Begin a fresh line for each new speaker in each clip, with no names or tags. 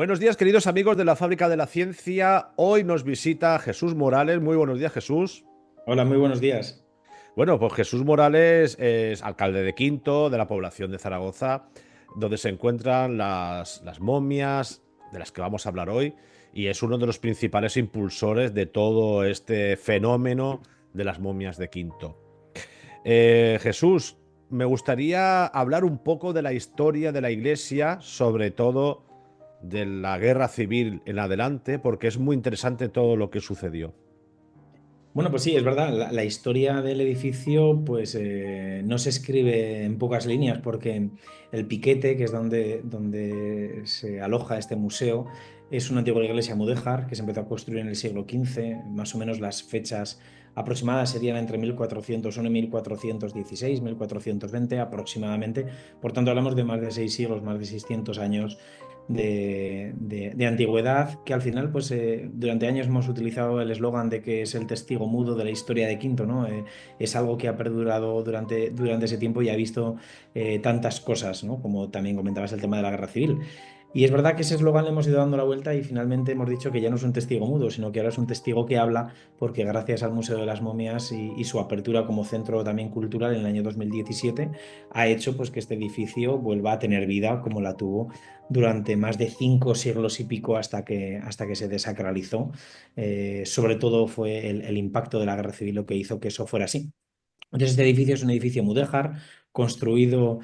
Buenos días, queridos amigos de la Fábrica de la Ciencia. Hoy nos visita Jesús Morales. Muy buenos días, Jesús.
Hola, muy buenos días.
Bueno, pues Jesús Morales es alcalde de Quinto, de la población de Zaragoza, donde se encuentran las momias de las que vamos a hablar hoy, y es uno de los principales impulsores de todo este fenómeno de las momias de Quinto. Jesús, me gustaría hablar un poco de la historia de la Iglesia, sobre todo de la guerra civil en adelante, porque es muy interesante todo lo que sucedió.
Bueno, pues sí, es verdad, la historia del edificio pues no se escribe en pocas líneas porque el Piquete, que es donde se aloja este museo, es una antigua iglesia mudéjar que se empezó a construir en el siglo XV. Más o menos las fechas aproximadas serían entre 1401 y 1416, 1420 aproximadamente. Por tanto, hablamos de más de 6 siglos, más de 600 años de antigüedad, que al final, pues durante años hemos utilizado el eslogan de que es el testigo mudo de la historia de Quinto, ¿no? Es algo que ha perdurado durante ese tiempo y ha visto tantas cosas, ¿no? Como también comentabas el tema de la guerra civil. Y es verdad que ese eslogan le hemos ido dando la vuelta y finalmente hemos dicho que ya no es un testigo mudo, sino que ahora es un testigo que habla, porque gracias al Museo de las Momias y su apertura como centro también cultural en el año 2017 ha hecho pues que este edificio vuelva a tener vida como la tuvo durante más de 5 siglos y pico hasta que se desacralizó. Sobre todo fue el impacto de la guerra civil lo que hizo que eso fuera así. Entonces, este edificio es un edificio mudéjar, construido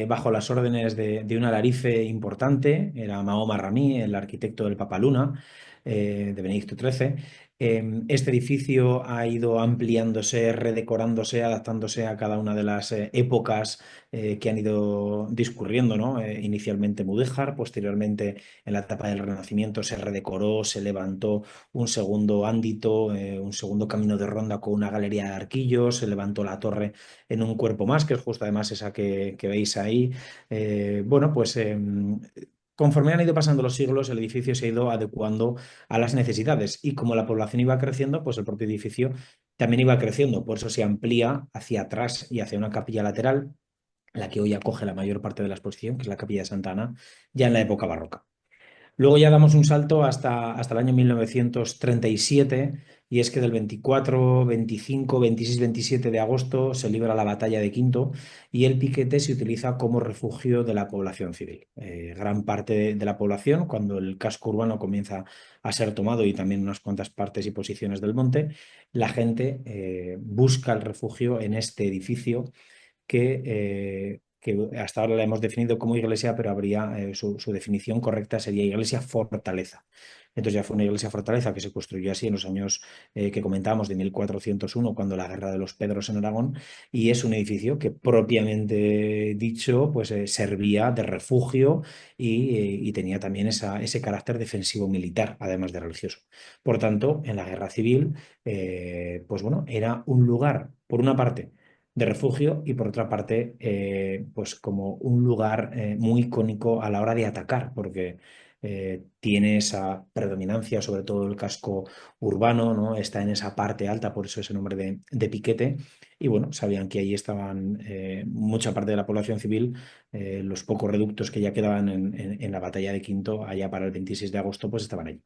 bajo las órdenes de un alarife importante, era Mahoma Rami, el arquitecto del Papaluna, de Benedicto XIII. Este edificio ha ido ampliándose, redecorándose, adaptándose a cada una de las épocas que han ido discurriendo, ¿no? Inicialmente mudéjar, posteriormente en la etapa del Renacimiento se redecoró, se levantó un segundo ándito, un segundo camino de ronda con una galería de arquillos, se levantó la torre en un cuerpo más, que es justo además esa que veis ahí. Bueno, pues conforme han ido pasando los siglos, el edificio se ha ido adecuando a las necesidades y como la población iba creciendo, pues el propio edificio también iba creciendo, por eso se amplía hacia atrás y hacia una capilla lateral, la que hoy acoge la mayor parte de la exposición, que es la capilla de Santa Ana, ya en la época barroca. Luego ya damos un salto hasta el año 1937 y es que del 24, 25, 26, 27 de agosto se libra la batalla de Quinto y el piquete se utiliza como refugio de la población civil. Gran parte de la población, cuando el casco urbano comienza a ser tomado y también unas cuantas partes y posiciones del monte, la gente busca el refugio en este edificio que hasta ahora la hemos definido como iglesia, pero habría su definición correcta sería iglesia fortaleza. Entonces ya fue una iglesia fortaleza que se construyó así en los años que comentábamos de 1401, cuando la guerra de los Pedros en Aragón, y es un edificio que propiamente dicho pues servía de refugio y tenía también ese carácter defensivo militar, además de religioso. Por tanto, en la guerra civil, pues bueno, era un lugar, por una parte, de refugio y por otra parte, pues como un lugar muy icónico a la hora de atacar, porque tiene esa predominancia, sobre todo el casco urbano, ¿no? Está en esa parte alta, por eso ese nombre de piquete. Y bueno, sabían que ahí estaban mucha parte de la población civil, los pocos reductos que ya quedaban en la batalla de Quinto, allá para el 26 de agosto, pues estaban allí.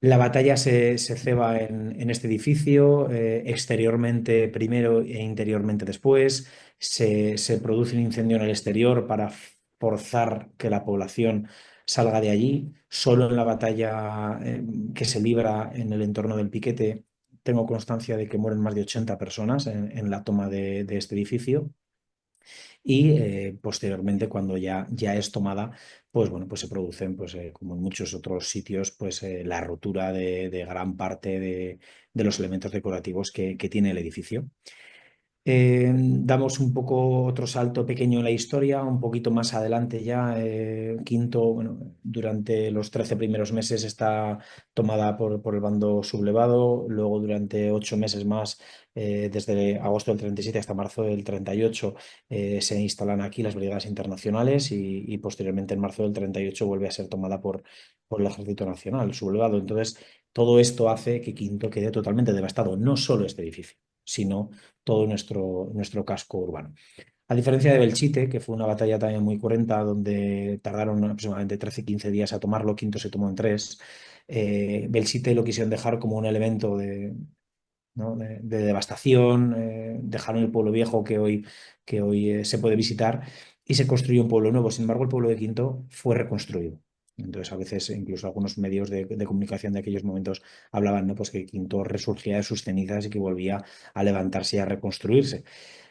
La batalla se ceba en este edificio, exteriormente primero e interiormente después. Se produce un incendio en el exterior para forzar que la población salga de allí. Solo en la batalla que se libra en el entorno del piquete tengo constancia de que mueren más de 80 personas en la toma de este edificio y posteriormente cuando ya es tomada, pues bueno, pues se producen, pues como en muchos otros sitios, pues la rotura de gran parte de los elementos decorativos que tiene el edificio. Damos un poco otro salto pequeño en la historia, un poquito más adelante ya. Quinto, bueno, durante los 13 primeros meses está tomada por el bando sublevado, luego durante 8 meses más, desde agosto del 37 hasta marzo del 38, se instalan aquí las brigadas internacionales y posteriormente en marzo del 38 vuelve a ser tomada por el Ejército Nacional sublevado. Entonces, todo esto hace que Quinto quede totalmente devastado, no solo este edificio, sino todo nuestro casco urbano. A diferencia de Belchite, que fue una batalla también muy cruenta, donde tardaron aproximadamente 13-15 días a tomarlo, Quinto se tomó en 3, Belchite lo quisieron dejar como un elemento de, ¿no? de devastación, dejaron el pueblo viejo que hoy se puede visitar y se construyó un pueblo nuevo. Sin embargo, el pueblo de Quinto fue reconstruido. Entonces, a veces, incluso algunos medios de comunicación de aquellos momentos hablaban, ¿no? Pues que Quinto resurgía de sus cenizas y que volvía a levantarse y a reconstruirse.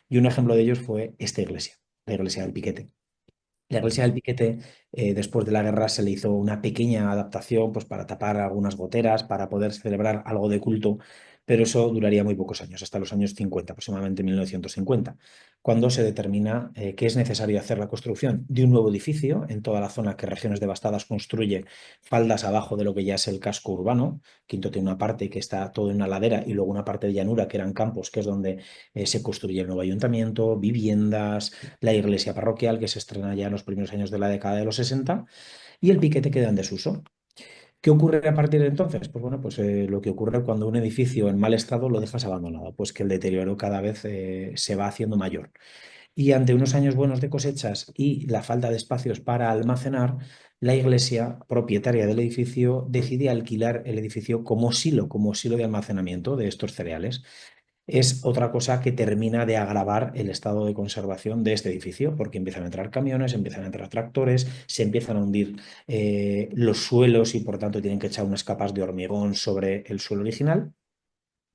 Y un ejemplo de ellos fue esta iglesia, la iglesia del Piquete. La iglesia del Piquete, después de la guerra, se le hizo una pequeña adaptación pues, para tapar algunas goteras, para poder celebrar algo de culto, pero eso duraría muy pocos años, hasta los años 50, aproximadamente 1950, cuando se determina que es necesario hacer la construcción de un nuevo edificio en toda la zona que Regiones Devastadas construye faldas abajo de lo que ya es el casco urbano. Quinto tiene una parte que está todo en una ladera y luego una parte de llanura que eran campos, que es donde se construye el nuevo ayuntamiento, viviendas, la iglesia parroquial que se estrena ya en los primeros años de la década de los 60 y el piquete queda en desuso. ¿Qué ocurre a partir de entonces? Pues bueno, pues lo que ocurre cuando un edificio en mal estado lo dejas abandonado, pues que el deterioro cada vez se va haciendo mayor. Y ante unos años buenos de cosechas y la falta de espacios para almacenar, la iglesia propietaria del edificio decide alquilar el edificio como silo de almacenamiento de estos cereales. Es otra cosa que termina de agravar el estado de conservación de este edificio, porque empiezan a entrar camiones, empiezan a entrar tractores, se empiezan a hundir los suelos y por tanto tienen que echar unas capas de hormigón sobre el suelo original.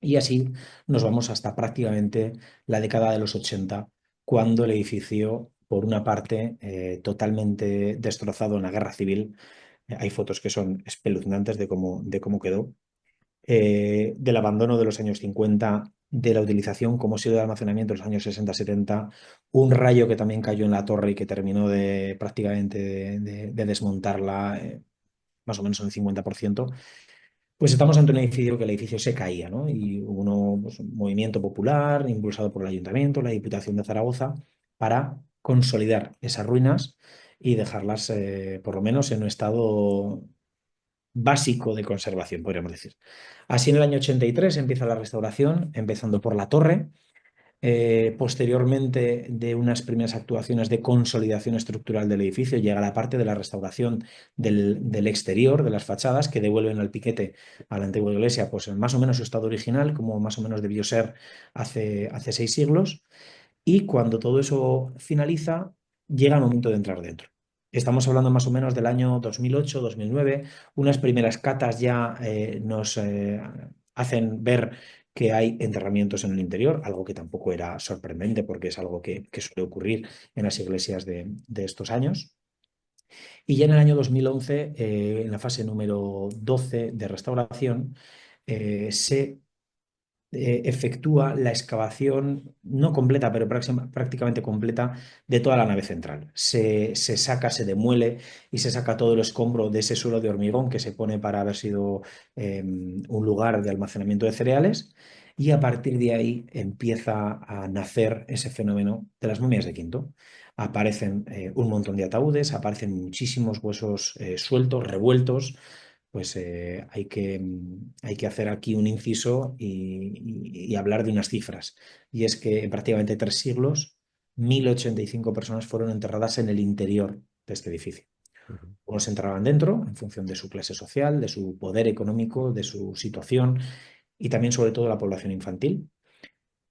Y así nos vamos hasta prácticamente la década de los 80, cuando el edificio, por una parte, totalmente destrozado en la guerra civil, hay fotos que son espeluznantes de cómo quedó, del abandono de los años 50, de la utilización como silo de almacenamiento en los años 60-70, un rayo que también cayó en la torre y que terminó de prácticamente de desmontarla, más o menos en el 50%. Pues estamos ante un edificio que el edificio se caía, ¿no? Y hubo pues, un movimiento popular impulsado por el Ayuntamiento, la Diputación de Zaragoza, para consolidar esas ruinas y dejarlas, por lo menos, en un estado básico de conservación, podríamos decir. Así en el año 83 empieza la restauración, empezando por la torre. Posteriormente de unas primeras actuaciones de consolidación estructural del edificio, llega la parte de la restauración del exterior, de las fachadas, que devuelven al piquete a la antigua iglesia, pues en más o menos su estado original, como más o menos debió ser hace 6 siglos. Y cuando todo eso finaliza, llega el momento de entrar dentro. Estamos hablando más o menos del año 2008-2009. Unas primeras catas ya nos hacen ver que hay enterramientos en el interior, algo que tampoco era sorprendente porque es algo que suele ocurrir en las iglesias de estos años. Y ya en el año 2011, en la fase número 12 de restauración, se efectúa la excavación no completa, pero prácticamente completa de toda la nave central. Se saca, se demuele y se saca todo el escombro de ese suelo de hormigón que se pone para haber sido un lugar de almacenamiento de cereales. Y a partir de ahí empieza a nacer ese fenómeno de las momias de Quinto. Aparecen un montón de ataúdes, aparecen muchísimos huesos sueltos, revueltos, pues hay que hacer aquí un inciso y hablar de unas cifras. Y es que en prácticamente 3 siglos, 1085 personas fueron enterradas en el interior de este edificio.
Ujú.
Unos entraban dentro en función de su clase social, de su poder económico, de su situación y también sobre todo la población infantil.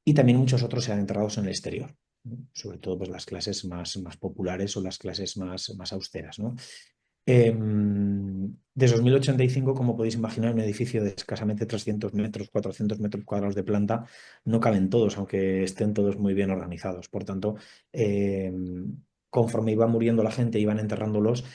Y también muchos otros se han enterrados en el exterior, ¿no? Sobre todo pues, las clases más populares o las clases más austeras, ¿no? De esos 1085, como podéis imaginar, un edificio de escasamente 300 metros, 400 metros cuadrados de planta, no caben todos, aunque estén todos muy bien organizados. Por tanto, conforme iba muriendo la gente, iban enterrándolos,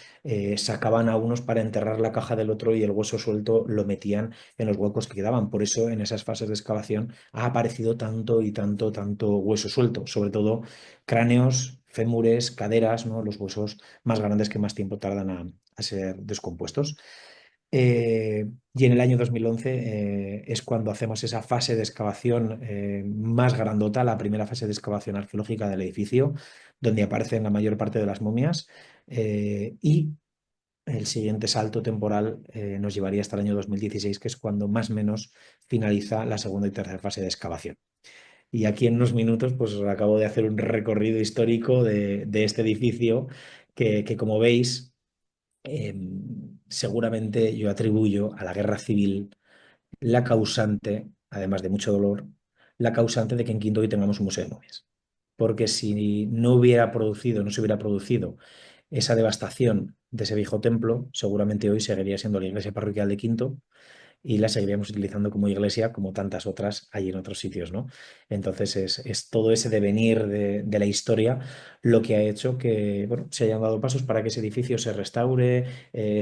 sacaban a unos para enterrar la caja del otro y el hueso suelto lo metían en los huecos que quedaban. Por eso, en esas fases de excavación ha aparecido tanto y tanto, tanto hueso suelto, sobre todo cráneos, fémures, caderas, ¿no? Los huesos más grandes que más tiempo tardan a ser descompuestos. Y en el año 2011 es cuando hacemos esa fase de excavación más grandota, la primera fase de excavación arqueológica del edificio, donde aparecen la mayor parte de las momias, y el siguiente salto temporal nos llevaría hasta el año 2016, que es cuando más o menos finaliza la segunda y tercera fase de excavación. y aquí en unos minutos pues os acabo de hacer un recorrido histórico de este edificio que como veis, seguramente yo atribuyo a la guerra civil la causante, además de mucho dolor, la causante de que en Quinto hoy tengamos un museo de momias. Porque si no hubiera producido, no se hubiera producido esa devastación de ese viejo templo, seguramente hoy seguiría siendo la iglesia parroquial de Quinto y la seguiríamos utilizando como iglesia, como tantas otras hay en otros sitios, ¿no? Entonces es todo ese devenir de la historia lo que ha hecho que, bueno, se hayan dado pasos para que ese edificio se restaure,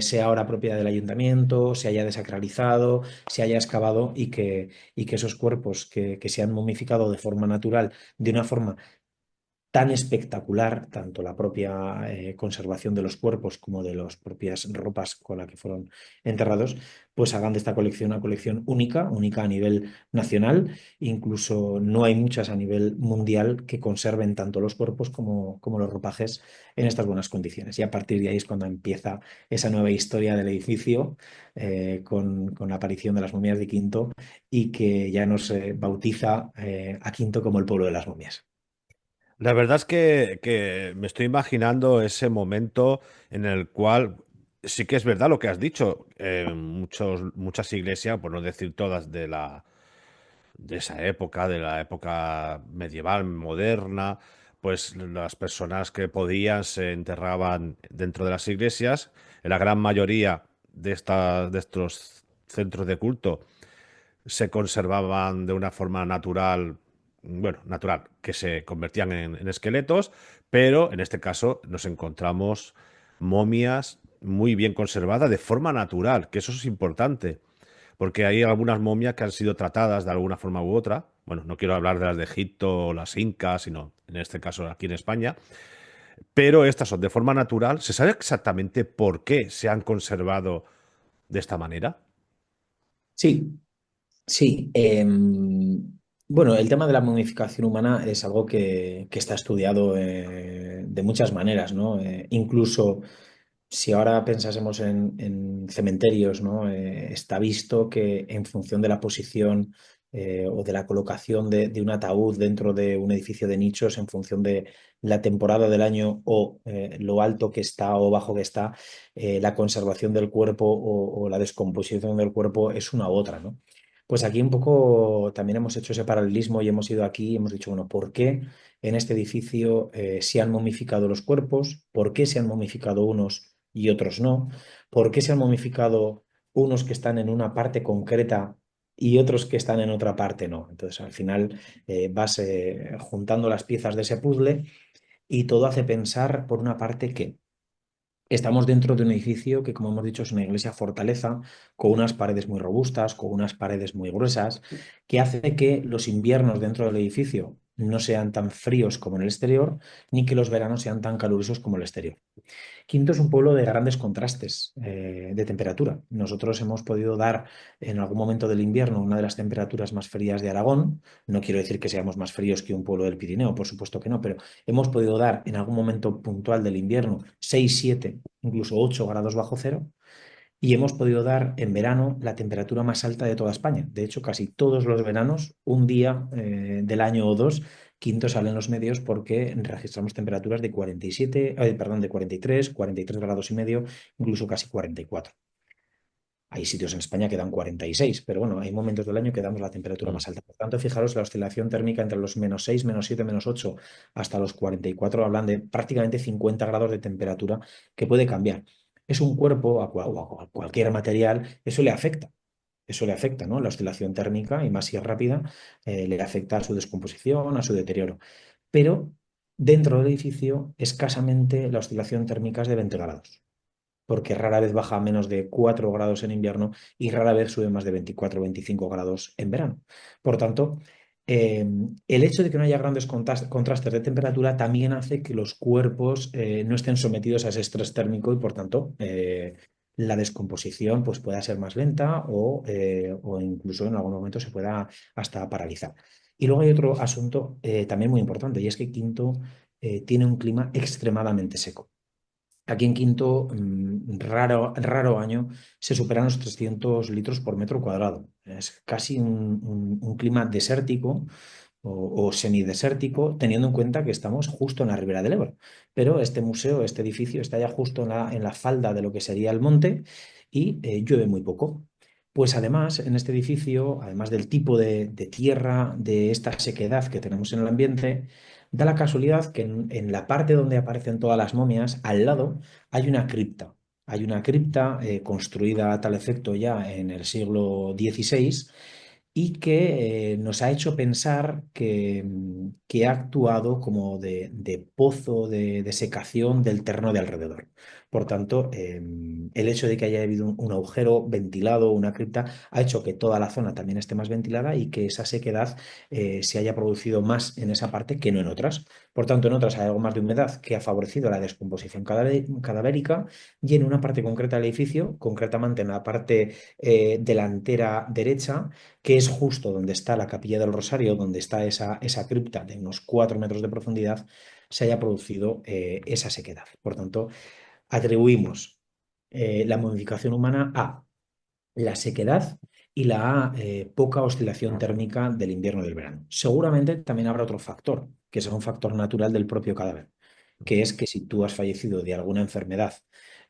sea ahora propiedad del ayuntamiento, se haya desacralizado, se haya excavado y que esos cuerpos que se han momificado de forma natural, de una forma tan espectacular, tanto la propia conservación de los cuerpos como de las propias ropas con las que fueron enterrados, pues hagan de esta colección una colección única, única a nivel nacional. Incluso no hay muchas a nivel mundial que conserven tanto los cuerpos como los ropajes en estas buenas condiciones. Y a partir de ahí es cuando empieza esa nueva historia del edificio con la aparición de las momias de Quinto y que ya nos bautiza a Quinto como el pueblo de las momias.
La verdad es que me estoy imaginando ese momento en el cual sí que es verdad lo que has dicho. Muchas iglesias, por no decir todas de esa época, de la época medieval, moderna, pues las personas que podían se enterraban dentro de las iglesias. En la gran mayoría de estos centros de culto se conservaban de una forma natural, bueno, natural, que se convertían en esqueletos, pero en este caso nos encontramos momias muy bien conservadas de forma natural, que eso es importante, porque hay algunas momias que han sido tratadas de alguna forma u otra. Bueno, no quiero hablar de las de Egipto o las incas, sino en este caso aquí en España, pero estas son de forma natural. ¿Se sabe exactamente por qué se han conservado de esta manera?
Sí, sí. Bueno, el tema de la momificación humana es algo que está estudiado de muchas maneras, ¿no? Incluso si ahora pensásemos en cementerios, ¿no? Está visto que en función de la posición o de la colocación de un ataúd dentro de un edificio de nichos, en función de la temporada del año o lo alto que está o bajo que está, la conservación del cuerpo o la descomposición del cuerpo es una u otra, ¿no? Pues aquí un poco también hemos hecho ese paralelismo y hemos ido aquí y hemos dicho, bueno, ¿por qué en este edificio se han momificado los cuerpos? ¿Por qué se han momificado unos y otros no? ¿Por qué se han momificado unos que están en una parte concreta y otros que están en otra parte no? Entonces, al final vas juntando las piezas de ese puzzle y todo hace pensar, por una parte, que estamos dentro de un edificio que, como hemos dicho, es una iglesia fortaleza, con unas paredes muy robustas, con unas paredes muy gruesas, que hace que los inviernos dentro del edificio no sean tan fríos como en el exterior, ni que los veranos sean tan calurosos como el exterior. Quinto es un pueblo de grandes contrastes de temperatura. Nosotros hemos podido dar en algún momento del invierno una de las temperaturas más frías de Aragón. No quiero decir que seamos más fríos que un pueblo del Pirineo, por supuesto que no, pero hemos podido dar en algún momento puntual del invierno 6, 7, incluso 8 grados bajo cero. Y hemos podido dar en verano la temperatura más alta de toda España. De hecho, casi todos los veranos, un día del año o dos, Quinto sale en los medios porque registramos temperaturas de 47, perdón, de 43 grados y medio, incluso casi 44. Hay sitios en España que dan 46, pero bueno, hay momentos del año que damos la temperatura
Mm.
más alta. Por tanto, fijaros, la oscilación térmica entre los -6, -7, -8 hasta los 44 hablan de prácticamente 50 grados de temperatura que puede cambiar. Es un cuerpo o a cualquier material, eso le afecta. Eso le afecta, ¿no? La oscilación térmica, y más si es rápida, le afecta a su descomposición, a su deterioro. Pero dentro del edificio, escasamente la oscilación térmica es de 20 grados porque rara vez baja a menos de 4 grados en invierno y rara vez sube más de 24 o 25 grados en verano. Por tanto, el hecho de que no haya grandes contrastes de temperatura también hace que los cuerpos no estén sometidos a ese estrés térmico y, por tanto, la descomposición pues, pueda ser más lenta o incluso en algún momento se pueda hasta paralizar. Y luego hay otro asunto también muy importante y es que Quinto tiene un clima extremadamente seco. Aquí en Quinto, raro año, se superan los 300 litros por metro cuadrado. Es casi un clima desértico o semidesértico, teniendo en cuenta que estamos justo en la ribera del Ebro. Pero este museo, este edificio, está ya justo en la falda de lo que sería el monte y llueve muy poco. Pues además, en este edificio, además del tipo de tierra, de esta sequedad que tenemos en el ambiente, da la casualidad que en la parte donde aparecen todas las momias, al lado, hay una cripta. Hay una cripta construida a tal efecto ya en el siglo XVI y que nos ha hecho pensar que ha actuado como de pozo de secación del terreno de alrededor. Por tanto, el hecho de que haya habido un agujero ventilado, una cripta, ha hecho que toda la zona también esté más ventilada y que esa sequedad se haya producido más en esa parte que no en otras. Por tanto, en otras hay algo más de humedad que ha favorecido la descomposición cadavérica y en una parte concreta del edificio, concretamente en la parte delantera derecha, que es justo donde está la Capilla del Rosario, donde está esa cripta de unos 4 metros de profundidad, se haya producido esa sequedad. Por tanto, atribuimos la modificación humana a la sequedad y la poca oscilación térmica del invierno y del verano. Seguramente también habrá otro factor, que será un factor natural del propio cadáver, que es que si tú has fallecido de alguna enfermedad,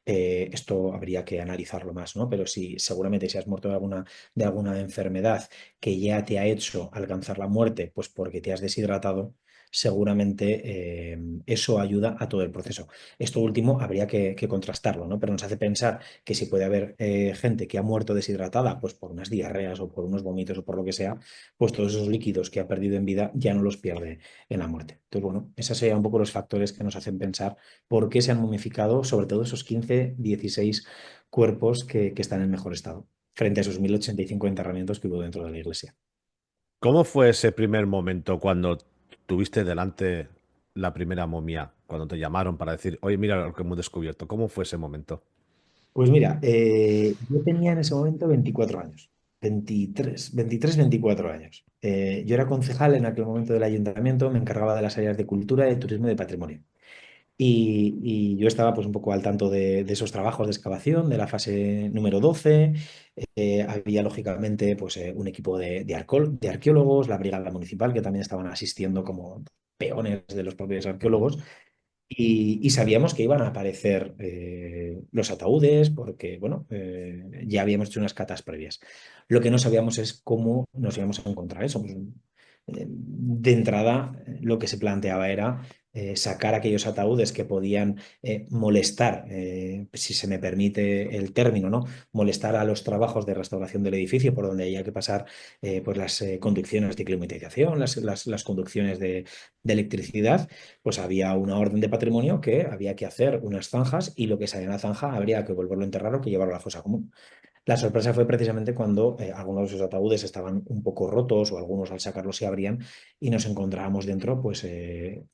esto habría que analizarlo más, ¿no? Pero si seguramente si has muerto de alguna enfermedad que ya te ha hecho alcanzar la muerte, pues porque te has deshidratado, seguramente eso ayuda a todo el proceso. Esto último habría que contrastarlo, ¿no? Pero nos hace pensar que si puede haber gente que ha muerto deshidratada, pues por unas diarreas o por unos vómitos o por lo que sea, pues todos esos líquidos que ha perdido en vida ya no los pierde en la muerte. Entonces, bueno, esos serían un poco los factores que nos hacen pensar por qué se han momificado, sobre todo esos 15, 16 cuerpos que están en mejor estado, frente a esos 1085 enterramientos que hubo dentro de la iglesia.
¿Cómo fue ese primer momento cuando tuviste delante la primera momia? Cuando te llamaron para decir, oye, mira lo que hemos descubierto. ¿Cómo fue ese momento?
Pues mira, yo tenía en ese momento 24 años, 24 años. Yo era concejal en aquel momento del ayuntamiento, me encargaba de las áreas de cultura, de turismo y de patrimonio. Y yo estaba pues un poco al tanto de esos trabajos de excavación, de la fase número 12. Había lógicamente pues un equipo de arqueólogos, la brigada municipal que también estaban asistiendo como peones de los propios arqueólogos. Y sabíamos que iban a aparecer los ataúdes porque, bueno, ya habíamos hecho unas catas previas. Lo que no sabíamos es cómo nos íbamos a encontrar eso. Pues, de entrada, lo que se planteaba era sacar aquellos ataúdes que podían molestar, si se me permite el término, ¿no? Molestar a los trabajos de restauración del edificio por donde había que pasar pues las conducciones de climatización, las conducciones de electricidad. Pues había una orden de patrimonio que había que hacer unas zanjas y lo que salía en la zanja habría que volverlo a enterrar o que llevarlo a la fosa común. La sorpresa fue precisamente cuando algunos de esos ataúdes estaban un poco rotos o algunos al sacarlos se abrían y nos encontrábamos dentro pues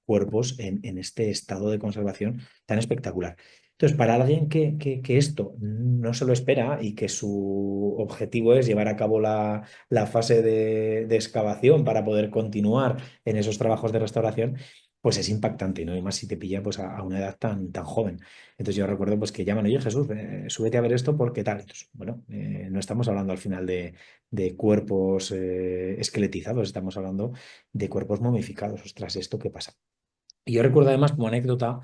cuerpos en este estado de conservación tan espectacular. Entonces, para alguien que esto no se lo espera y que su objetivo es llevar a cabo la fase de excavación para poder continuar en esos trabajos de restauración, pues es impactante, ¿no? Y más si te pilla pues a una edad tan joven. Entonces yo recuerdo pues que llaman, oye Jesús, súbete a ver esto porque tal. Entonces, bueno, no estamos hablando al final de cuerpos esqueletizados, estamos hablando de cuerpos momificados. Ostras, ¿esto qué pasa? Y yo recuerdo además como anécdota,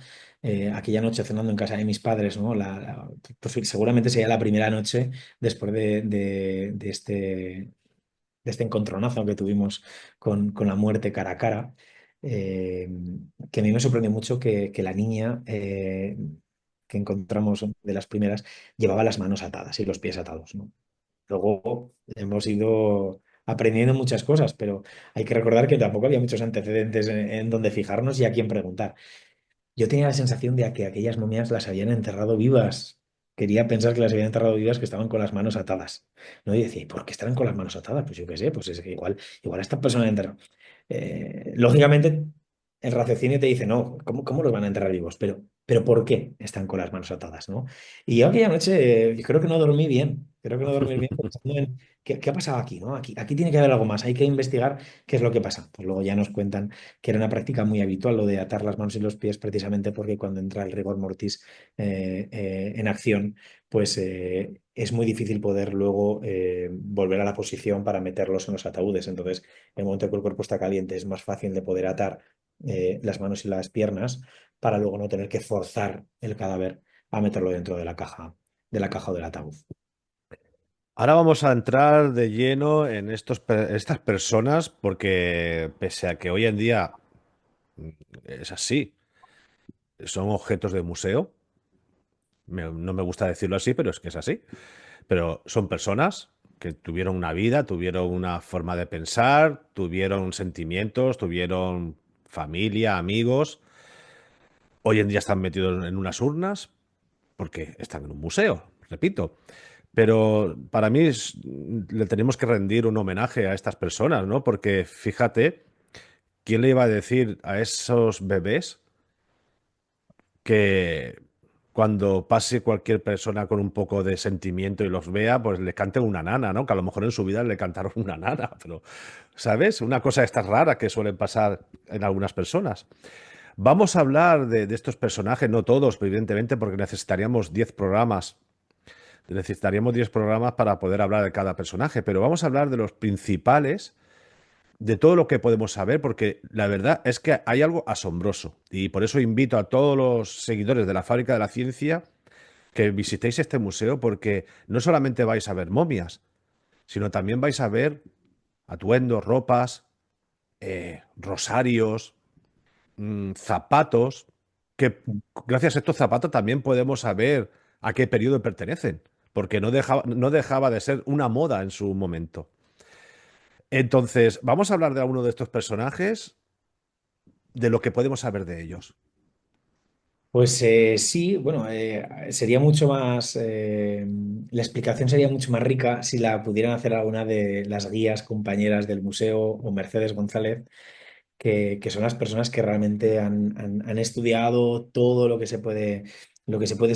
aquella noche cenando en casa de mis padres, ¿no? Pues seguramente sería la primera noche después de este encontronazo que tuvimos con la muerte cara a cara, eh, que a mí me sorprendió mucho que la niña que encontramos de las primeras llevaba las manos atadas y los pies atados, ¿no? Luego hemos ido aprendiendo muchas cosas, pero hay que recordar que tampoco había muchos antecedentes en donde fijarnos y a quién preguntar. Yo tenía la sensación de que aquellas momias las habían enterrado vivas. Quería pensar que las habían enterrado vivas, que estaban con las manos atadas. ¿No? Y decía, ¿y por qué estarán con las manos atadas? Pues yo qué sé, pues es que igual esta persona la enterrado. Lógicamente, el raciocinio te dice, no, ¿cómo los van a enterrar vivos? Pero ¿por qué están con las manos atadas, ¿no? Y yo aquella noche, yo creo que no dormí bien. Creo que no dormí bien pensando en qué ha pasado aquí, ¿no? Aquí tiene que haber algo más. Hay que investigar qué es lo que pasa. Pues luego ya nos cuentan que era una práctica muy habitual lo de atar las manos y los pies precisamente porque cuando entra el rigor mortis en acción, pues es muy difícil poder luego volver a la posición para meterlos en los ataúdes. Entonces, en el momento que el cuerpo está caliente, es más fácil de poder atar las manos y las piernas para luego no tener que forzar el cadáver a meterlo dentro de la caja o del ataúd.
Ahora vamos a entrar de lleno en estas personas porque pese a que hoy en día mm, es así, son objetos de museo. No me gusta decirlo así, pero es que es así. Pero son personas que tuvieron una vida, tuvieron una forma de pensar, tuvieron sentimientos, tuvieron familia, amigos. Hoy en día están metidos en unas urnas porque están en un museo, repito. Pero para mí le tenemos que rendir un homenaje a estas personas, ¿no? Porque fíjate, ¿quién le iba a decir a esos bebés que cuando pase cualquier persona con un poco de sentimiento y los vea, pues le canten una nana, ¿no? Que a lo mejor en su vida le cantaron una nana, pero, ¿sabes? Una cosa esta rara que suelen pasar en algunas personas. Vamos a hablar de estos personajes, no todos, evidentemente, porque necesitaríamos 10 programas. Necesitaríamos 10 programas para poder hablar de cada personaje, pero vamos a hablar de los principales, de todo lo que podemos saber, porque la verdad es que hay algo asombroso. Y por eso invito a todos los seguidores de la Fábrica de la Ciencia que visitéis este museo, porque no solamente vais a ver momias, sino también vais a ver atuendos, ropas, rosarios, zapatos, que gracias a estos zapatos también podemos saber a qué periodo pertenecen, porque no dejaba de ser una moda en su momento. Entonces, vamos a hablar de alguno de estos personajes, de lo que podemos saber de ellos.
Pues sí, bueno, sería mucho más, la explicación sería mucho más rica si la pudieran hacer alguna de las guías compañeras del museo o Mercedes González, que son las personas que realmente han estudiado todo lo que se puede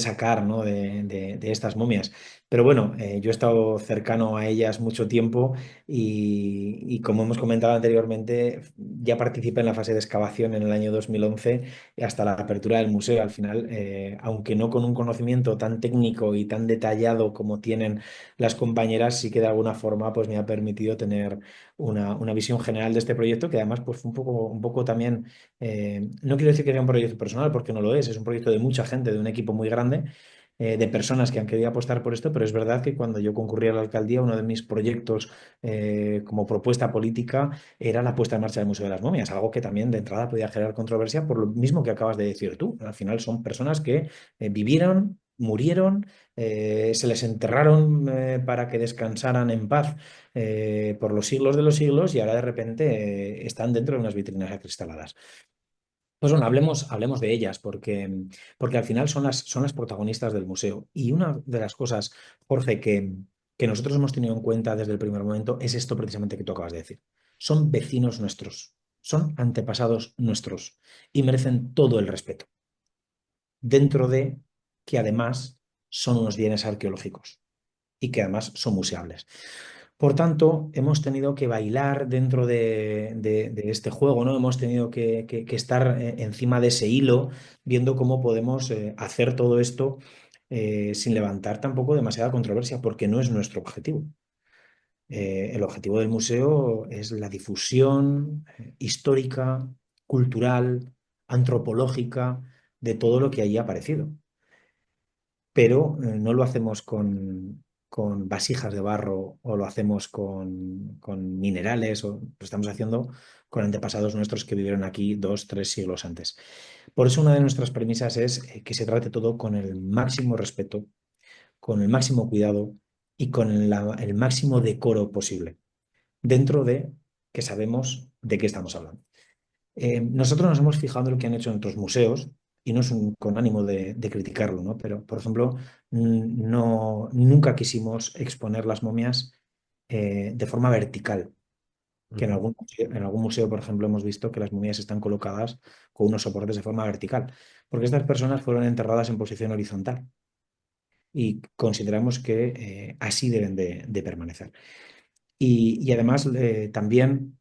sacar, ¿no? de estas momias. Pero bueno, yo he estado cercano a ellas mucho tiempo y como hemos comentado anteriormente, ya participé en la fase de excavación en el año 2011 hasta la apertura del museo. Al final, aunque no con un conocimiento tan técnico y tan detallado como tienen las compañeras, sí que de alguna forma pues, me ha permitido tener una visión general de este proyecto, que además pues, fue un poco también, no quiero decir que sea un proyecto personal, porque no lo es un proyecto de mucha gente, de un equipo muy grande, de personas que han querido apostar por esto, pero es verdad que cuando yo concurrí a la alcaldía, uno de mis proyectos como propuesta política era la puesta en marcha del Museo de las Momias, algo que también de entrada podía generar controversia por lo mismo que acabas de decir tú. Al final son personas que vivieron, murieron, se les enterraron para que descansaran en paz por los siglos de los siglos y ahora de repente están dentro de unas vitrinas acristaladas. Pues bueno, hablemos de ellas porque al final son las protagonistas del museo. Y una de las cosas, Jorge, que nosotros hemos tenido en cuenta desde el primer momento es esto precisamente que tú acabas de decir. Son vecinos nuestros, son antepasados nuestros y merecen todo el respeto, dentro de que además son unos bienes arqueológicos y que además son museables. Por tanto, hemos tenido que bailar dentro de este juego, ¿no? Hemos tenido que estar encima de ese hilo, viendo cómo podemos hacer todo esto sin levantar tampoco demasiada controversia, porque no es nuestro objetivo. El objetivo del museo es la difusión histórica, cultural, antropológica de todo lo que allí ha aparecido, pero no lo hacemos con vasijas de barro o lo hacemos con minerales, o lo estamos haciendo con antepasados nuestros que vivieron aquí 2, 3 siglos antes. Por eso una de nuestras premisas es que se trate todo con el máximo respeto, con el máximo cuidado y con el máximo decoro posible, dentro de que sabemos de qué estamos hablando. Nosotros nos hemos fijado en lo que han hecho en otros museos y no es con ánimo de criticarlo, ¿no? Pero, por ejemplo, no, nunca quisimos exponer las momias de forma vertical, que
Ujú.
en algún museo, por ejemplo, hemos visto que las momias están colocadas con unos soportes de forma vertical, porque estas personas fueron enterradas en posición horizontal y consideramos que así deben de permanecer. Y además también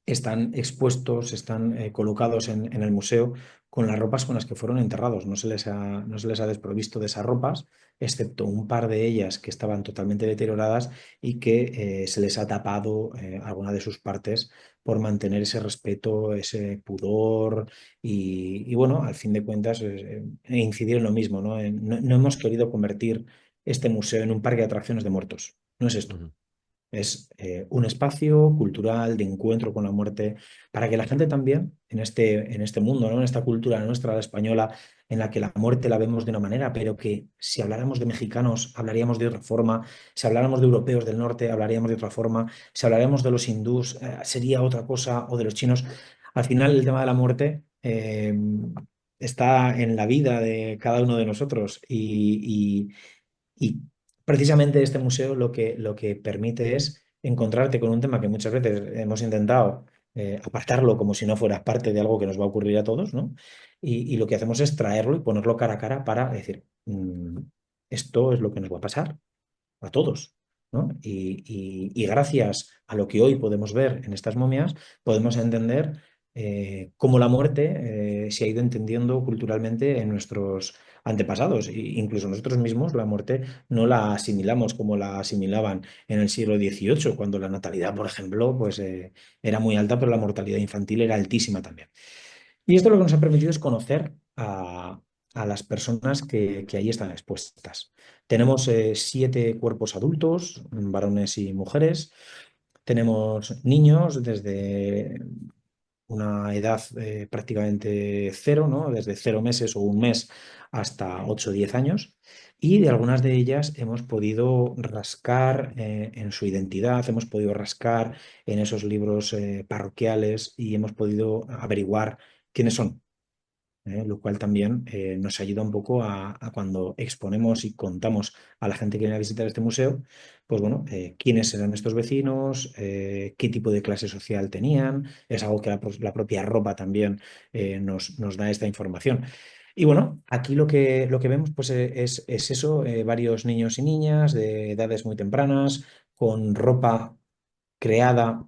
están expuestos, están colocados en el museo con las ropas con las que fueron enterrados. No se les ha desprovisto de esas ropas, excepto un par de ellas que estaban totalmente deterioradas y que se les ha tapado alguna de sus partes por mantener ese respeto, ese pudor y bueno, al fin de cuentas, incidir en lo mismo, ¿no? No hemos querido convertir este museo en un parque de atracciones de muertos. No es esto.
Ujú,
Es un espacio cultural de encuentro con la muerte para que la gente también en este mundo, ¿no? En esta cultura nuestra, la española, en la que la muerte la vemos de una manera, pero que si habláramos de mexicanos hablaríamos de otra forma, si habláramos de europeos del norte hablaríamos de otra forma, si habláramos de los hindús sería otra cosa o de los chinos. Al final el tema de la muerte está en la vida de cada uno de nosotros y precisamente este museo lo que permite es encontrarte con un tema que muchas veces hemos intentado apartarlo como si no fuera parte de algo que nos va a ocurrir a todos, ¿no? Y lo que hacemos es traerlo y ponerlo cara a cara para decir, esto es lo que nos va a pasar a todos, ¿no? Y gracias a lo que hoy podemos ver en estas momias, podemos entender cómo la muerte se ha ido entendiendo culturalmente en nuestros antepasados. Incluso nosotros mismos la muerte no la asimilamos como la asimilaban en el siglo XVIII, cuando la natalidad, por ejemplo, pues, era muy alta, pero la mortalidad infantil era altísima también. Y esto lo que nos ha permitido es conocer a las personas que ahí están expuestas. Tenemos 7 cuerpos adultos, varones y mujeres. Tenemos niños desde una edad prácticamente cero, ¿no? Desde 0 meses o un mes hasta 8 o 10 años. Y de algunas de ellas hemos podido rascar en su identidad, hemos podido rascar en esos libros parroquiales y hemos podido averiguar quiénes son. Lo cual también nos ayuda un poco a cuando exponemos y contamos a la gente que viene a visitar este museo, pues bueno, quiénes eran estos vecinos, qué tipo de clase social tenían, es algo que la propia ropa también nos da esta información. Y bueno, aquí lo que vemos pues es eso, varios niños y niñas de edades muy tempranas, con ropa creada,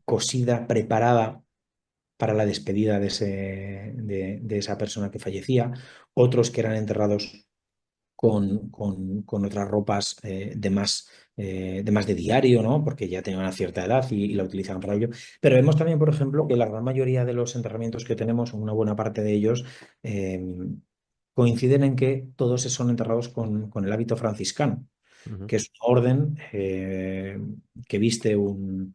cosida, preparada para la despedida de esa persona que fallecía, otros que eran enterrados con otras ropas de más de diario, ¿no? Porque ya tenían una cierta edad y la utilizaban para ello. Pero vemos también, por ejemplo, que la gran mayoría de los enterramientos que tenemos, una buena parte de ellos, eh, coinciden en que todos son enterrados con el hábito franciscano,
ujú.
que es una orden que viste un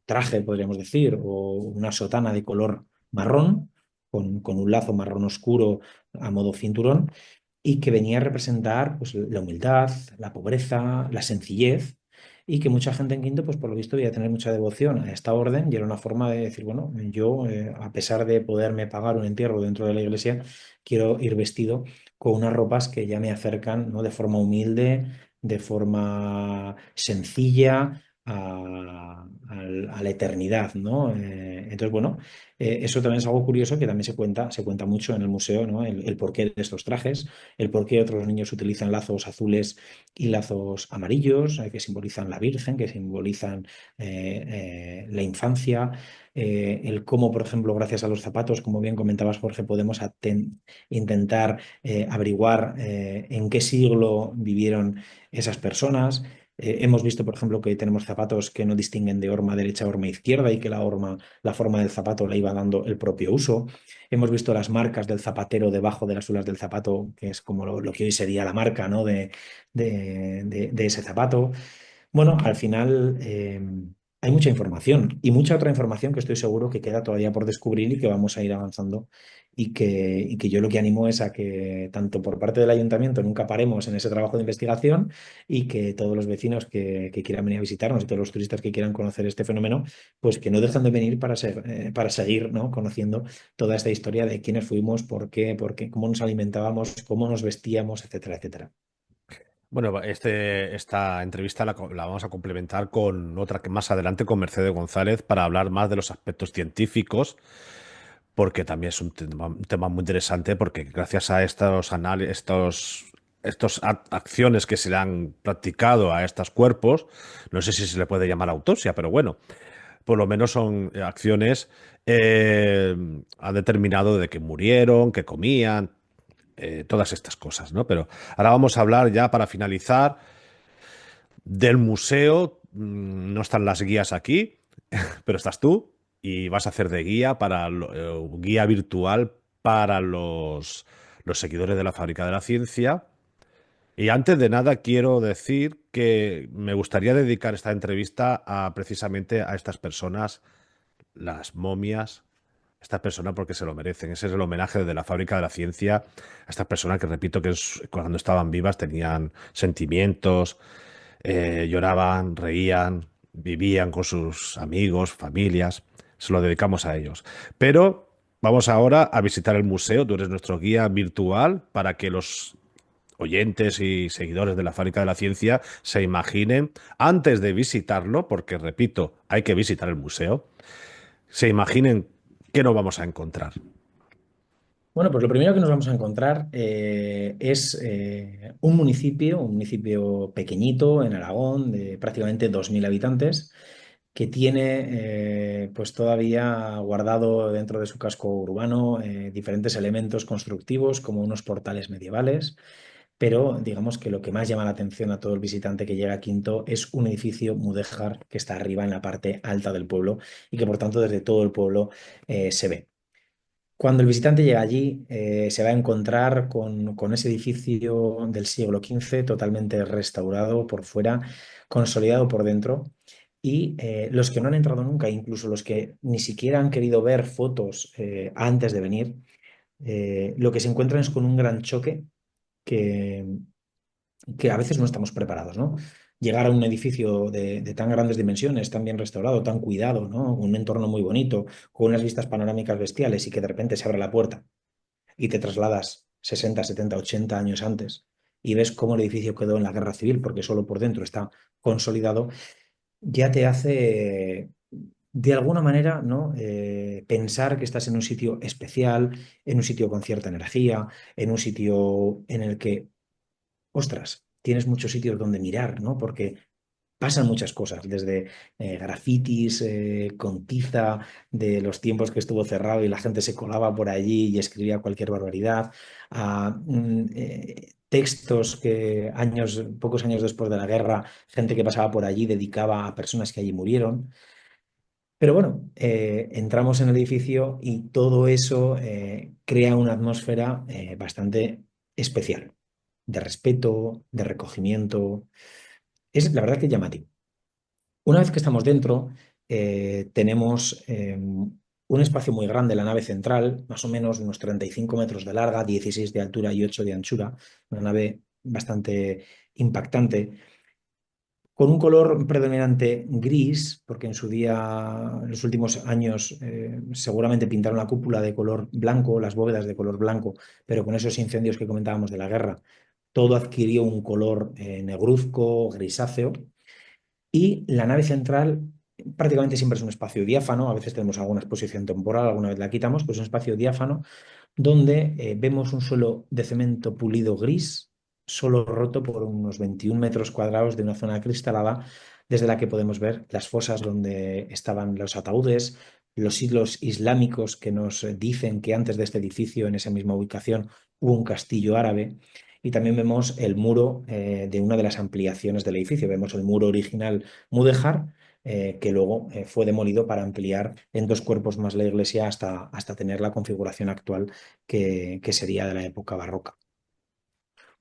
traje, podríamos decir, o una sotana de color marrón, con un lazo marrón oscuro a modo cinturón, y que venía a representar pues, la humildad, la pobreza, la sencillez, y que mucha gente en Quinto, pues por lo visto, iba a tener mucha devoción a esta orden, y era una forma de decir, bueno, yo, a pesar de poderme pagar un entierro dentro de la iglesia, quiero ir vestido con unas ropas que ya me acercan, ¿no? De forma humilde, de forma sencilla a la eternidad, ¿no? Entonces, bueno, eso también es algo curioso que también se cuenta mucho en el museo, ¿no? El porqué de estos trajes, el por qué otros niños utilizan lazos azules y lazos amarillos, que simbolizan la Virgen, que simbolizan la infancia, el cómo, por ejemplo, gracias a los zapatos, como bien comentabas, Jorge, podemos intentar averiguar en qué siglo vivieron esas personas. Hemos visto, por ejemplo, que tenemos zapatos que no distinguen de horma derecha a horma izquierda y que la forma del zapato la iba dando el propio uso. Hemos visto las marcas del zapatero debajo de las suelas del zapato, que es como lo que hoy sería la marca, ¿no? de ese zapato. Bueno, al final hay mucha información y mucha otra información que estoy seguro que queda todavía por descubrir y que vamos a ir avanzando y que yo lo que animo es a que tanto por parte del ayuntamiento nunca paremos en ese trabajo de investigación y que todos los vecinos que quieran venir a visitarnos y todos los turistas que quieran conocer este fenómeno, pues que no dejen de venir para seguir, ¿no? Conociendo toda esta historia de quiénes fuimos, por qué, cómo nos alimentábamos, cómo nos vestíamos, etcétera, etcétera.
Bueno, esta entrevista la vamos a complementar con otra que más adelante con Mercedes González para hablar más de los aspectos científicos, porque también es un tema muy interesante, porque gracias a estos estas acciones que se le han practicado a estos cuerpos, no sé si se le puede llamar autopsia, pero bueno, por lo menos son acciones, han determinado de que murieron, que comían, todas estas cosas, ¿no? Pero ahora vamos a hablar ya para finalizar del museo. No están las guías aquí, pero estás tú y vas a hacer de guía guía virtual para los seguidores de la Fábrica de la Ciencia. Y antes de nada quiero decir que me gustaría dedicar esta entrevista precisamente a estas personas, las momias, estas personas porque se lo merecen. Ese es el homenaje de la Fábrica de la Ciencia a estas personas que, repito, cuando estaban vivas tenían sentimientos, lloraban, reían, vivían con sus amigos, familias. Se lo dedicamos a ellos. Pero vamos ahora a visitar el museo. Tú eres nuestro guía virtual para que los oyentes y seguidores de la Fábrica de la Ciencia se imaginen, antes de visitarlo, porque repito, hay que visitar el museo, se imaginen qué nos vamos a encontrar.
Bueno, pues lo primero que nos vamos a encontrar es un municipio pequeñito en Aragón, de prácticamente 2.000 habitantes, que tiene pues todavía guardado dentro de su casco urbano diferentes elementos constructivos como unos portales medievales, pero digamos que lo que más llama la atención a todo el visitante que llega a Quinto es un edificio mudéjar que está arriba en la parte alta del pueblo y que por tanto desde todo el pueblo se ve. Cuando el visitante llega allí, se va a encontrar con ese edificio del siglo XV totalmente restaurado por fuera, consolidado por dentro. Y los que no han entrado nunca, incluso los que ni siquiera han querido ver fotos antes de venir, lo que se encuentran es con un gran choque que, que a veces no estamos preparados, ¿no? Llegar a un edificio de tan grandes dimensiones, tan bien restaurado, tan cuidado, ¿no? Un entorno muy bonito, con unas vistas panorámicas bestiales y que de repente se abre la puerta y te trasladas 60, 70, 80 años antes y ves cómo el edificio quedó en la guerra civil porque solo por dentro está consolidado, ya te hace de alguna manera, ¿no? Pensar que estás en un sitio especial, en un sitio con cierta energía, en un sitio en el que ostras, tienes muchos sitios donde mirar, ¿no? Porque pasan muchas cosas, desde grafitis con tiza de los tiempos que estuvo cerrado y la gente se colaba por allí y escribía cualquier barbaridad, a textos que pocos años después de la guerra, gente que pasaba por allí dedicaba a personas que allí murieron. Pero bueno, entramos en el edificio y todo eso crea una atmósfera bastante especial, de respeto, de recogimiento. Es la verdad que llamativo. Una vez que estamos dentro, tenemos un espacio muy grande, la nave central, más o menos unos 35 metros de larga, 16 de altura y 8 de anchura, una nave bastante impactante con un color predominante gris, porque en su día, en los últimos años, seguramente pintaron la cúpula de color blanco, las bóvedas de color blanco, pero con esos incendios que comentábamos de la guerra, todo adquirió un color negruzco, grisáceo, y la nave central prácticamente siempre es un espacio diáfano, a veces tenemos alguna exposición temporal, alguna vez la quitamos, pues es un espacio diáfano donde vemos un suelo de cemento pulido gris, solo roto por unos 21 metros cuadrados de una zona cristalada, desde la que podemos ver las fosas donde estaban los ataúdes, los siglos islámicos que nos dicen que antes de este edificio, en esa misma ubicación, hubo un castillo árabe. Y también vemos el muro de una de las ampliaciones del edificio. Vemos el muro original mudéjar, que luego fue demolido para ampliar en dos cuerpos más la iglesia hasta tener la configuración actual que sería de la época barroca.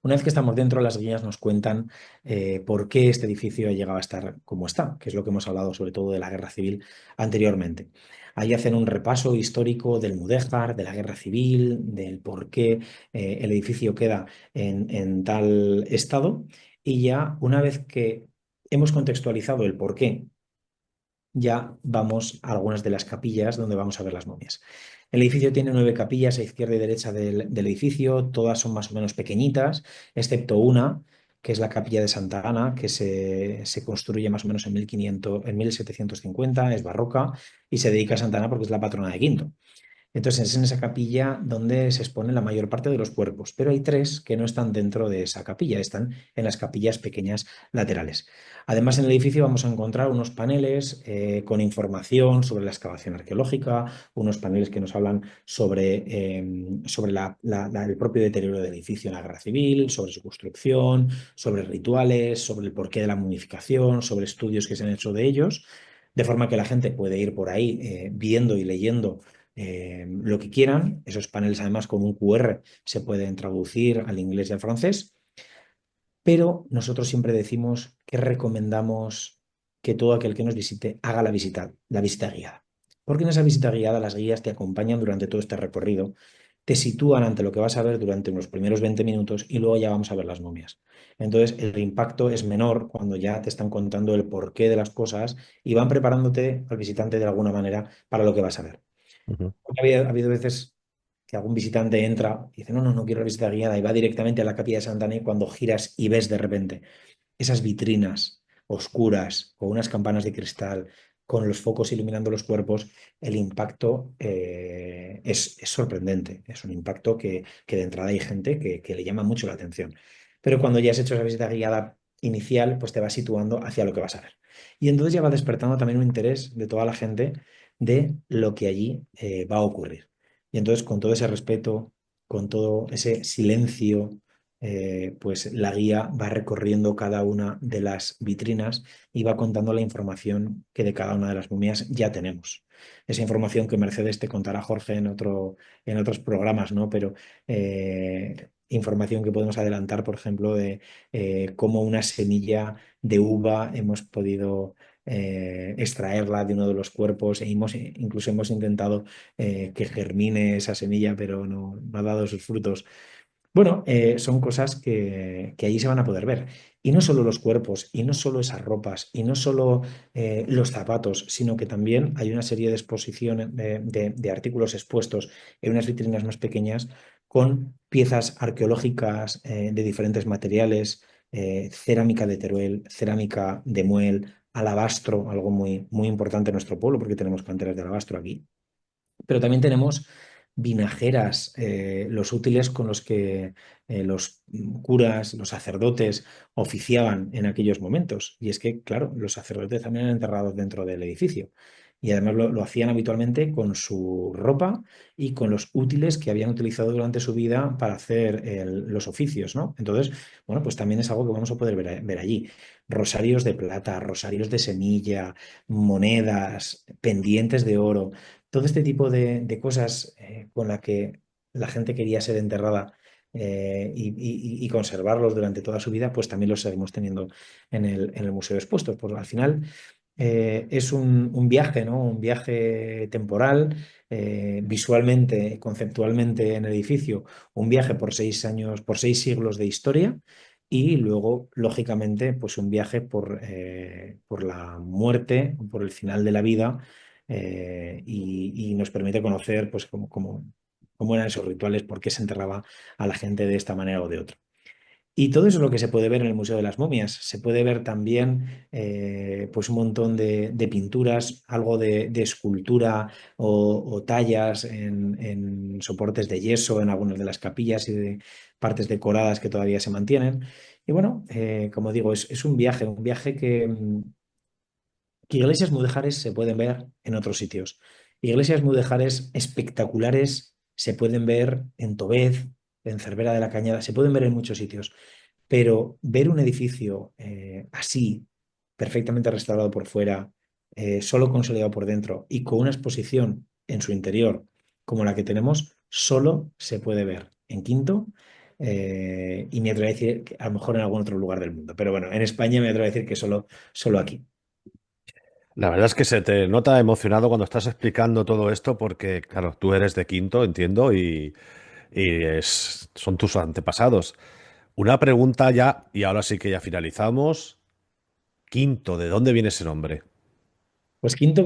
Una vez que estamos dentro, las guías nos cuentan por qué este edificio ha llegado a estar como está, que es lo que hemos hablado sobre todo de la guerra civil anteriormente. Ahí hacen un repaso histórico del mudéjar, de la guerra civil, del por qué el edificio queda en tal estado. Y ya una vez que hemos contextualizado el por qué, ya vamos a algunas de las capillas donde vamos a ver las momias. El edificio tiene 9 capillas a izquierda y derecha del edificio, todas son más o menos pequeñitas, excepto una, que es la capilla de Santa Ana, que se construye más o menos en 1500, en 1750, es barroca y se dedica a Santa Ana porque es la patrona de Quinto. Entonces es en esa capilla donde se expone la mayor parte de los cuerpos, pero hay tres que no están dentro de esa capilla, están en las capillas pequeñas laterales. Además, en el edificio vamos a encontrar unos paneles con información sobre la excavación arqueológica, unos paneles que nos hablan sobre el propio deterioro del edificio en la guerra civil, sobre su construcción, sobre rituales, sobre el porqué de la momificación, sobre estudios que se han hecho de ellos, de forma que la gente puede ir por ahí viendo y leyendo lo que quieran. Esos paneles, además, con un QR se pueden traducir al inglés y al francés, pero nosotros siempre decimos que recomendamos que todo aquel que nos visite haga la visita guiada. Porque en esa visita guiada las guías te acompañan durante todo este recorrido, te sitúan ante lo que vas a ver durante unos primeros 20 minutos y luego ya vamos a ver las momias. Entonces el impacto es menor cuando ya te están contando el porqué de las cosas y van preparándote al visitante de alguna manera para lo que vas a ver.
Ujú.
Ha habido veces que algún visitante entra y dice, no, no, no quiero la visita guiada y va directamente a la capilla de Santa Ana y cuando giras y ves de repente esas vitrinas oscuras con unas campanas de cristal, con los focos iluminando los cuerpos, el impacto es sorprendente. Es un impacto que de entrada hay gente que le llama mucho la atención. Pero cuando ya has hecho esa visita guiada inicial, pues te vas situando hacia lo que vas a ver. Y entonces ya va despertando también un interés de toda la gente de lo que allí va a ocurrir. Y entonces con todo ese respeto, con todo ese silencio, pues la guía va recorriendo cada una de las vitrinas y va contando la información que de cada una de las momias ya tenemos. Esa información que Mercedes te contará Jorge en otros programas, ¿no? Pero información que podemos adelantar, por ejemplo, de cómo una semilla de uva hemos podido extraerla de uno de los cuerpos e incluso hemos intentado que germine esa semilla, pero no ha dado sus frutos. Bueno, son cosas que ahí se van a poder ver. Y no solo los cuerpos, y no solo esas ropas, y no solo los zapatos, sino que también hay una serie de exposiciones de artículos expuestos en unas vitrinas más pequeñas con piezas arqueológicas de diferentes materiales, cerámica de Teruel, cerámica de Muel, alabastro, algo muy, muy importante en nuestro pueblo porque tenemos canteras de alabastro aquí, pero también tenemos vinajeras, los útiles con los que los curas, los sacerdotes oficiaban en aquellos momentos. Y es que, claro, los sacerdotes también eran enterrados dentro del edificio. Y además lo hacían habitualmente con su ropa y con los útiles que habían utilizado durante su vida para hacer los oficios, ¿no? Entonces, bueno, pues también es algo que vamos a poder ver allí. Rosarios de plata, rosarios de semilla, monedas, pendientes de oro, todo este tipo de cosas con la que la gente quería ser enterrada y conservarlos durante toda su vida, pues también los seguimos teniendo en el museo expuestos. Pues al final es un viaje, ¿no? Un viaje temporal, visualmente, conceptualmente en el edificio, un viaje por 6 años, por 6 siglos de historia. Y luego, lógicamente, pues un viaje por la muerte, por el final de la vida, y nos permite conocer pues, cómo eran esos rituales, por qué se enterraba a la gente de esta manera o de otra. Y todo eso es lo que se puede ver en el Museo de las Momias. Se puede ver también pues un montón de pinturas, algo de escultura o tallas en soportes de yeso en algunas de las capillas y de partes decoradas que todavía se mantienen. Y bueno, como digo, es un viaje que iglesias mudéjares se pueden ver en otros sitios. Iglesias mudéjares espectaculares se pueden ver en Tobez, en Cervera de la Cañada, se pueden ver en muchos sitios. Pero ver un edificio así, perfectamente restaurado por fuera, solo consolidado por dentro y con una exposición en su interior como la que tenemos, solo se puede ver en Quinto. Y me atrevo a decir que a lo mejor en algún otro lugar del mundo. Pero bueno, en España me atrevo a decir que solo aquí.
La verdad es que se te nota emocionado cuando estás explicando todo esto porque, claro, tú eres de Quinto, entiendo, y son tus antepasados. Una pregunta ya, y ahora sí que ya finalizamos. Quinto, ¿de dónde viene ese nombre?
Pues Quinto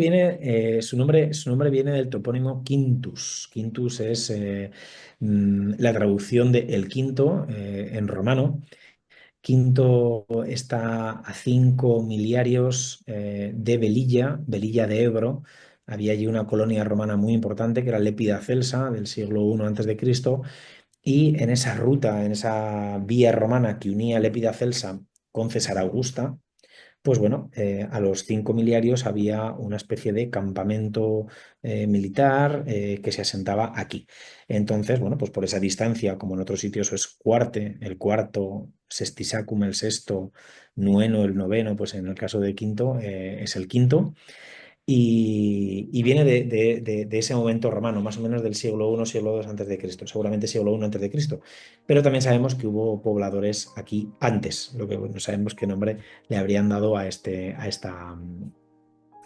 su nombre viene del topónimo Quintus. Quintus es la traducción de el quinto en romano. Quinto está a 5 miliarios de Velilla, Velilla de Ebro, había allí una colonia romana muy importante que era Lépida Celsa del siglo I antes de Cristo, y en esa ruta, en esa vía romana que unía Lépida Celsa con César Augusta, pues bueno, a los 5 miliarios había una especie de campamento militar que se asentaba aquí. Entonces, bueno, pues por esa distancia, como en otros sitios es cuarte, el cuarto, sextisacum el sexto, nueno el noveno, pues en el caso de quinto es el quinto. Y viene de ese momento romano, más o menos del siglo I, siglo II antes de Cristo, seguramente siglo I antes de Cristo. Pero también sabemos que hubo pobladores aquí antes, lo que no sabemos qué nombre le habrían dado a este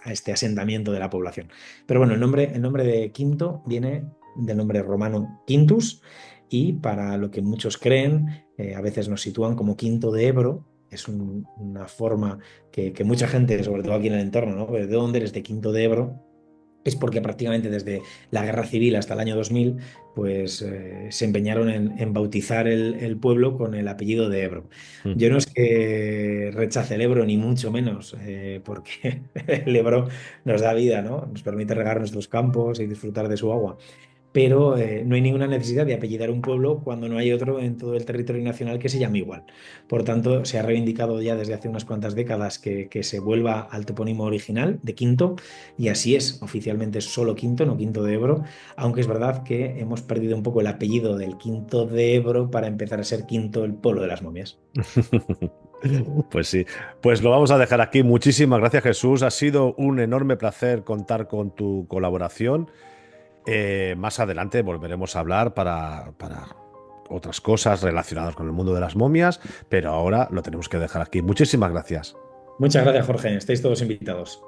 asentamiento de la población. Pero bueno, el nombre de Quinto viene del nombre romano Quintus, y para lo que muchos creen, a veces nos sitúan como Quinto de Ebro. Es una forma que mucha gente, sobre todo aquí en el entorno, ¿no? ¿De dónde eres? De Quinto de Ebro. Es porque prácticamente desde la Guerra Civil hasta el año 2000, pues se empeñaron en bautizar el pueblo con el apellido de Ebro. Yo no es que rechace el Ebro, ni mucho menos, porque el Ebro nos da vida, ¿no? Nos permite regar nuestros campos y disfrutar de su agua, pero no hay ninguna necesidad de apellidar un pueblo cuando no hay otro en todo el territorio nacional que se llame igual. Por tanto, se ha reivindicado ya desde hace unas cuantas décadas que se vuelva al topónimo original de Quinto, y así es, oficialmente es solo Quinto, no Quinto de Ebro, aunque es verdad que hemos perdido un poco el apellido del Quinto de Ebro para empezar a ser Quinto el pueblo de las momias.
Pues sí, pues lo vamos a dejar aquí. Muchísimas gracias, Jesús. Ha sido un enorme placer contar con tu colaboración. Más adelante volveremos a hablar para otras cosas relacionadas con el mundo de las momias, pero ahora lo tenemos que dejar aquí. Muchísimas gracias.
Muchas gracias, Jorge. Estáis todos invitados.